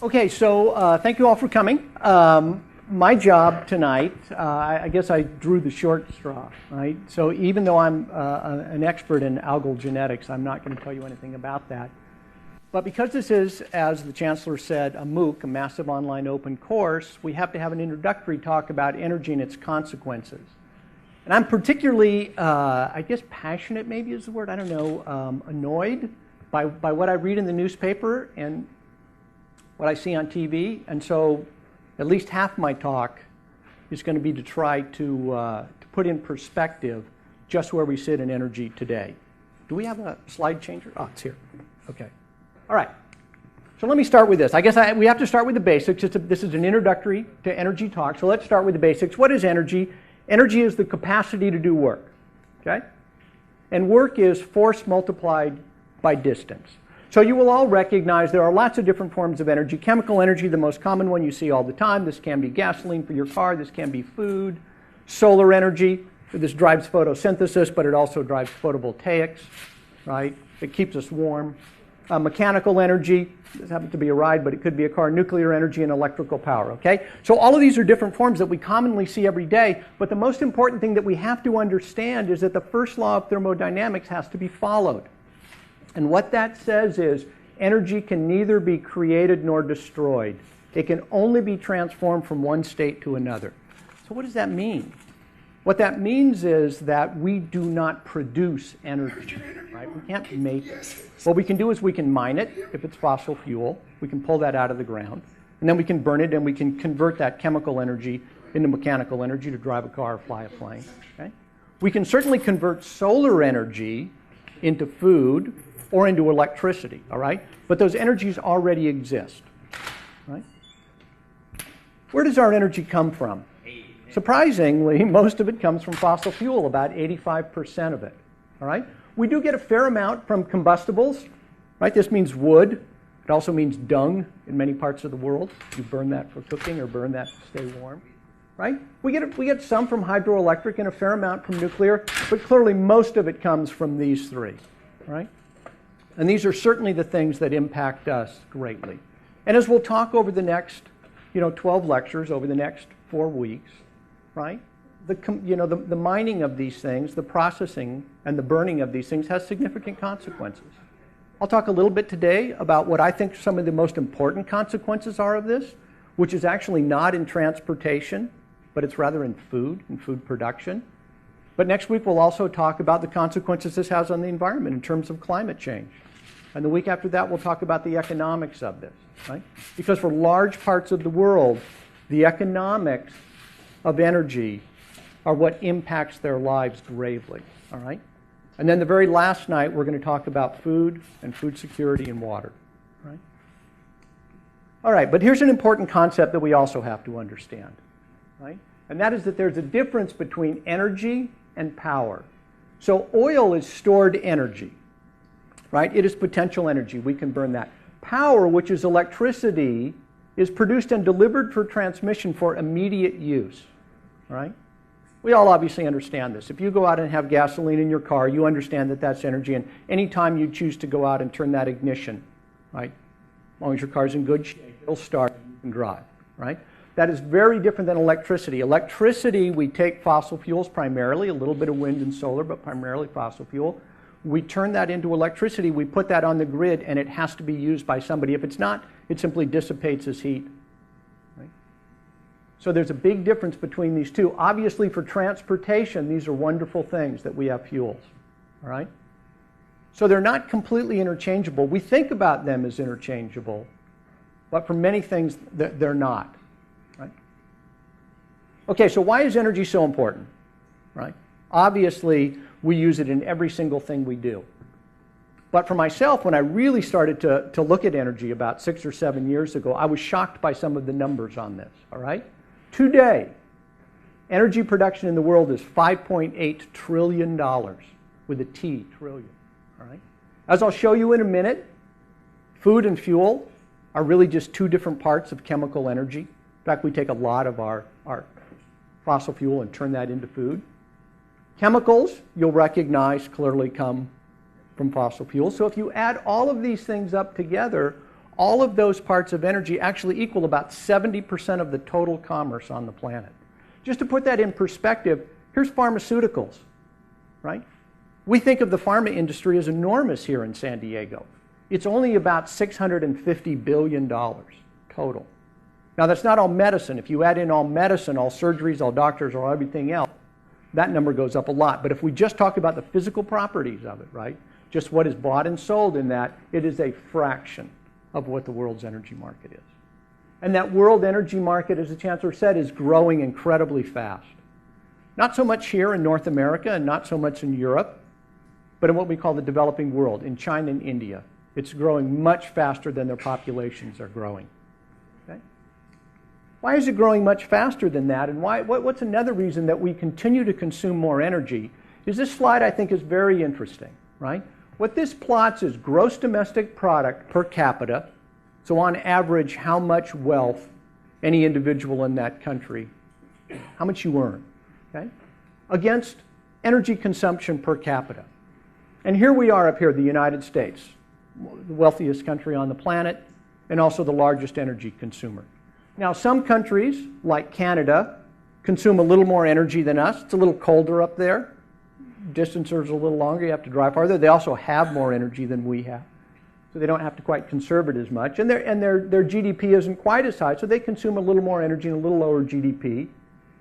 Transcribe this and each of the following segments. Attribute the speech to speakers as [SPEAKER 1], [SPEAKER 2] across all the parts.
[SPEAKER 1] Okay, so thank you all for coming. My job tonight, I guess I drew the short straw, right? So even though I'm an expert in algal genetics, I'm not going to tell you anything about that. But because this is, as the Chancellor said, a MOOC, a massive online open course, we have to have an introductory talk about energy and its consequences. And I'm particularly, I guess passionate maybe is the word, I don't know, annoyed by what I read in the newspaper and what I see on TV. And so at least half my talk is going to be to try to put in perspective just where we sit in energy today. Do we have a slide changer? Oh, it's here. Okay. All right. So let me start with this. I guess we have to start with the basics. This is an introductory to energy talk. So let's start with the basics. What is energy? Energy is the capacity to do work. Okay? And work is force multiplied by distance. So you will all recognize there are lots of different forms of energy. Chemical energy, the most common one you see all the time. This can be gasoline for your car. This can be food. Solar energy. This drives photosynthesis, but it also drives photovoltaics, right? It keeps us warm. Mechanical energy. This happens to be a ride, but it could be a car. Nuclear energy and electrical power, okay? So all of these are different forms that we commonly see every day, but the most important thing that we have to understand is that the first law of thermodynamics has to be followed. And what that says is energy can neither be created nor destroyed. It can only be transformed from one state to another. So what does that mean? What that means is that we do not produce energy, right? We can't make it. What we can do is we can mine it if it's fossil fuel. We can pull that out of the ground. And then we can burn it and we can convert that chemical energy into mechanical energy to drive a car or fly a plane. Okay? We can certainly convert solar energy into food or into electricity, all right? But those energies already exist, right? Where does our energy come from? Surprisingly, most of it comes from fossil fuel, about 85% of it, all right? We do get a fair amount from combustibles, right? This means wood. It also means dung in many parts of the world. You burn that for cooking or burn that to stay warm, right? We get some from hydroelectric and a fair amount from nuclear, but clearly most of it comes from these three, right? And these are certainly the things that impact us greatly. And as we'll talk over the next, 12 lectures over the next 4 weeks, right? The mining of these things, the processing and the burning of these things has significant consequences. I'll talk a little bit today about what I think some of the most important consequences are of this, which is actually not in transportation, but it's rather in food and food production. But next week we'll also talk about the consequences this has on the environment in terms of climate change. And the week after that we'll talk about the economics of this, right? Because for large parts of the world, the economics of energy are what impacts their lives gravely, all right? And then the very last night we're going to talk about food and food security and water, right? All right, but here's an important concept that we also have to understand, right? And that is that there's a difference between energy and power. So oil is stored energy, right? It is potential energy. We can burn that. Power, which is electricity, is produced and delivered for transmission for immediate use, right? We all obviously understand this. If you go out and have gasoline in your car, you understand that that's energy, and anytime you choose to go out and turn that ignition, right? As long as your car's in good shape, it'll start and you can drive, right? That is very different than electricity. Electricity, we take fossil fuels primarily, a little bit of wind and solar, but primarily fossil fuel. We turn that into electricity, we put that on the grid, and it has to be used by somebody. If it's not, it simply dissipates as heat. Right? So there's a big difference between these two. Obviously, for transportation, these are wonderful things that we have fuels. All right? So they're not completely interchangeable. We think about them as interchangeable, but for many things, they're not. Right? Okay, so why is energy so important? Right? Obviously, we use it in every single thing we do. But for myself, when I really started to look at energy about 6 or 7 years ago, I was shocked by some of the numbers on this, all right? Today, energy production in the world is $5.8 trillion, with a T, trillion, all right? As I'll show you in a minute, food and fuel are really just two different parts of chemical energy. In fact, we take a lot of our fossil fuel and turn that into food. Chemicals, you'll recognize, clearly come from fossil fuels. So if you add all of these things up together, all of those parts of energy actually equal about 70% of the total commerce on the planet. Just to put that in perspective, here's pharmaceuticals, right? We think of the pharma industry as enormous here in San Diego. It's only about $650 billion total. Now, that's not all medicine. If you add in all medicine, all surgeries, all doctors, or everything else, that number goes up a lot. But if we just talk about the physical properties of it, right, just what is bought and sold in that, it is a fraction of what the world's energy market is. And that world energy market, as the Chancellor said, is growing incredibly fast. Not so much here in North America and not so much in Europe, but in what we call the developing world, in China and India. It's growing much faster than their populations are growing. Okay? Why is it growing much faster than that? And what's another reason that we continue to consume more energy? Is this slide, I think, is very interesting, right? What this plots is gross domestic product per capita. So on average, how much wealth any individual in that country, how much you earn, okay? Against energy consumption per capita. And here we are up here, the United States, the wealthiest country on the planet, and also the largest energy consumer. Now, some countries, like Canada, consume a little more energy than us. It's a little colder up there. Distances are a little longer. You have to drive farther. They also have more energy than we have. So they don't have to quite conserve it as much. And their GDP isn't quite as high, so they consume a little more energy and a little lower GDP.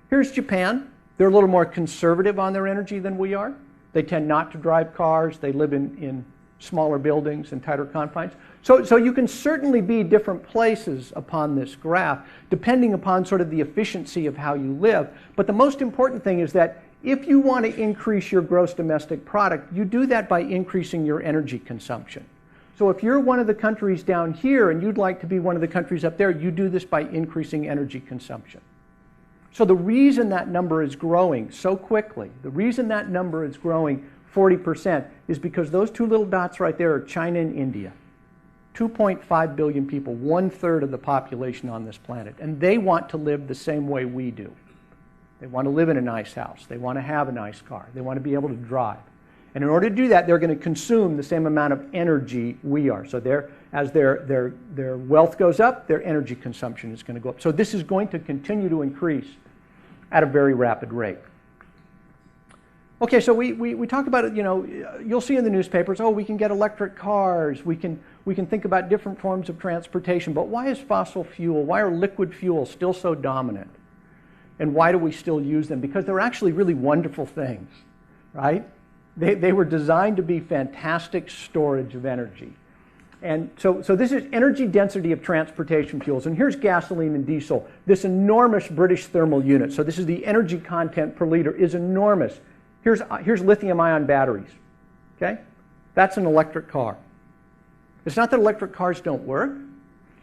[SPEAKER 1] Here's Japan. They're a little more conservative on their energy than we are. They tend not to drive cars. They live in smaller buildings and tighter confines. So you can certainly be different places upon this graph, depending upon sort of the efficiency of how you live. But the most important thing is that if you want to increase your gross domestic product, you do that by increasing your energy consumption. So if you're one of the countries down here and you'd like to be one of the countries up there, you do this by increasing energy consumption. So the reason that number is growing so quickly, the reason that number is growing 40% is because those two little dots right there are China and India. 2.5 billion people, 1/3 of the population on this planet. And they want to live the same way we do. They want to live in a nice house. They want to have a nice car. They want to be able to drive. And in order to do that, they're going to consume the same amount of energy we are. So as their wealth goes up, their energy consumption is going to go up. So this is going to continue to increase at a very rapid rate. Okay, so we talk about it, you know, you'll see in the newspapers, oh, we can get electric cars, we can think about different forms of transportation, but why is fossil fuel, why are liquid fuels still so dominant? And why do we still use them? Because they're actually really wonderful things, right? They were designed to be fantastic storage of energy. And so this is energy density of transportation fuels. And here's gasoline and diesel, this enormous British thermal unit. So this is the energy content per liter is enormous. Here's lithium-ion batteries, okay? That's an electric car. It's not that electric cars don't work.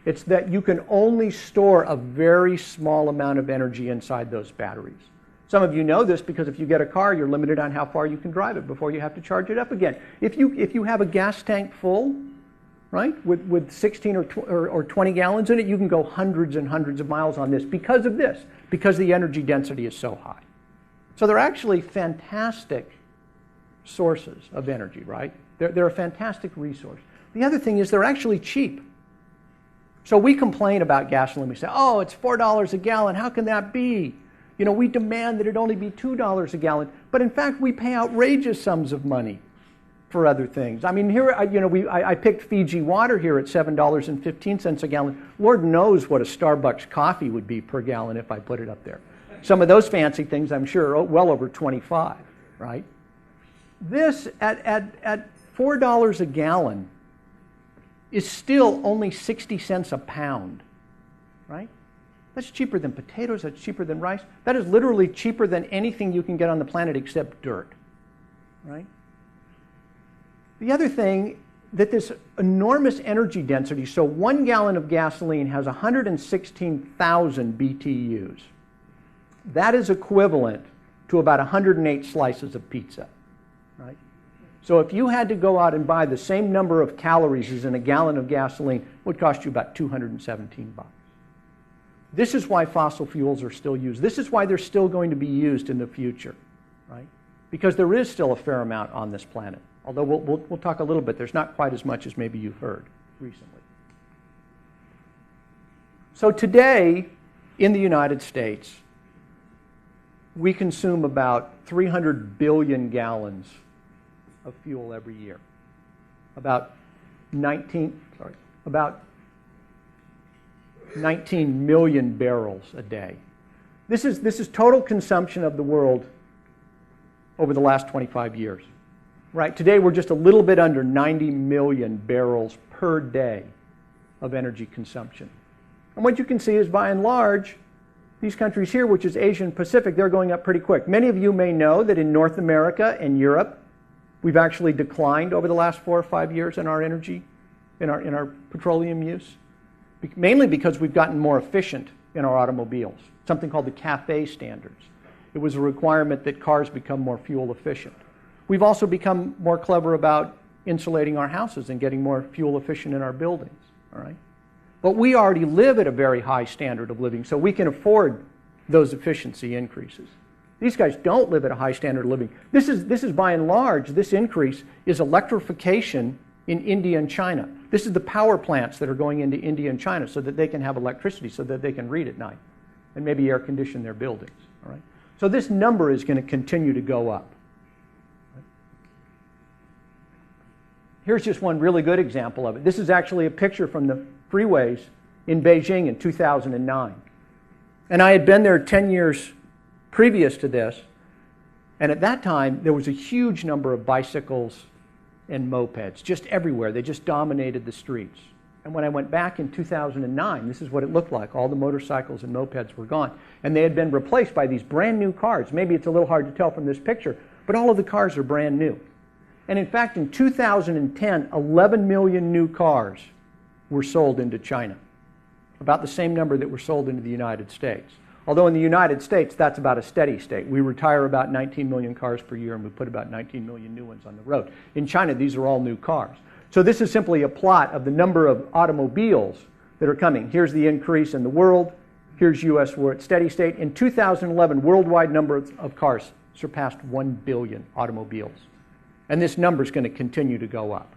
[SPEAKER 1] It's that you can only store a very small amount of energy inside those batteries. Some of you know this because if you get a car, you're limited on how far you can drive it before you have to charge it up again. If you have a gas tank full, right, with 16 or 20 gallons in it, you can go hundreds and hundreds of miles on this, because the energy density is so high. So they're actually fantastic sources of energy, right? They're a fantastic resource. The other thing is they're actually cheap. So we complain about gasoline. We say, oh, it's $4 a gallon. How can that be? You know, we demand that it only be $2 a gallon. But in fact, we pay outrageous sums of money for other things. I mean, here, I picked Fiji water here at $7.15 a gallon. Lord knows what a Starbucks coffee would be per gallon if I put it up there. Some of those fancy things, I'm sure, are well over 25, right? This, at $4 a gallon, is still only 60 cents a pound, right? That's cheaper than potatoes, that's cheaper than rice. That is literally cheaper than anything you can get on the planet except dirt, right? The other thing, that this enormous energy density, so 1 gallon of gasoline has 116,000 BTUs. That is equivalent to about 108 slices of pizza, right? So if you had to go out and buy the same number of calories as in a gallon of gasoline, it would cost you about $217. This is why fossil fuels are still used. This is why they're still going to be used in the future, right? Because there is still a fair amount on this planet. Although we'll talk a little bit, there's not quite as much as maybe you've heard recently. So today, in the United States, we consume about 300 billion gallons of fuel every year. About 19 million barrels a day. This is total consumption of the world over the last 25 years. Right? Today we're just a little bit under 90 million barrels per day of energy consumption. And what you can see is, by and large, these countries here, which is Asia and Pacific, they're going up pretty quick. Many of you may know that in North America and Europe, we've actually declined over the last 4 or 5 years in our energy, in our petroleum use, mainly because we've gotten more efficient in our automobiles, something called the CAFE standards. It was a requirement that cars become more fuel efficient. We've also become more clever about insulating our houses and getting more fuel efficient in our buildings, all right? But we already live at a very high standard of living, so we can afford those efficiency increases. These guys don't live at a high standard of living. This is by and large, this increase is electrification in India and China. This is the power plants that are going into India and China so that they can have electricity, so that they can read at night and maybe air condition their buildings, all right? So this number is going to continue to go up. Here's just one really good example of it. This is actually a picture from the freeways in Beijing in 2009. And I had been there 10 years previous to this, and at that time there was a huge number of bicycles and mopeds just everywhere. They just dominated the streets. And when I went back in 2009, this is what it looked like. All the motorcycles and mopeds were gone. And they had been replaced by these brand new cars. Maybe it's a little hard to tell from this picture, but all of the cars are brand new. And in fact, in 2010, 11 million new cars were sold into China. About the same number that were sold into the United States. Although in the United States, that's about a steady state. We retire about 19 million cars per year, and we put about 19 million new ones on the road. In China, these are all new cars. So this is simply a plot of the number of automobiles that are coming. Here's the increase in the world. Here's U.S. We're at steady state. In 2011, worldwide number of cars surpassed 1 billion automobiles. And this number is going to continue to go up.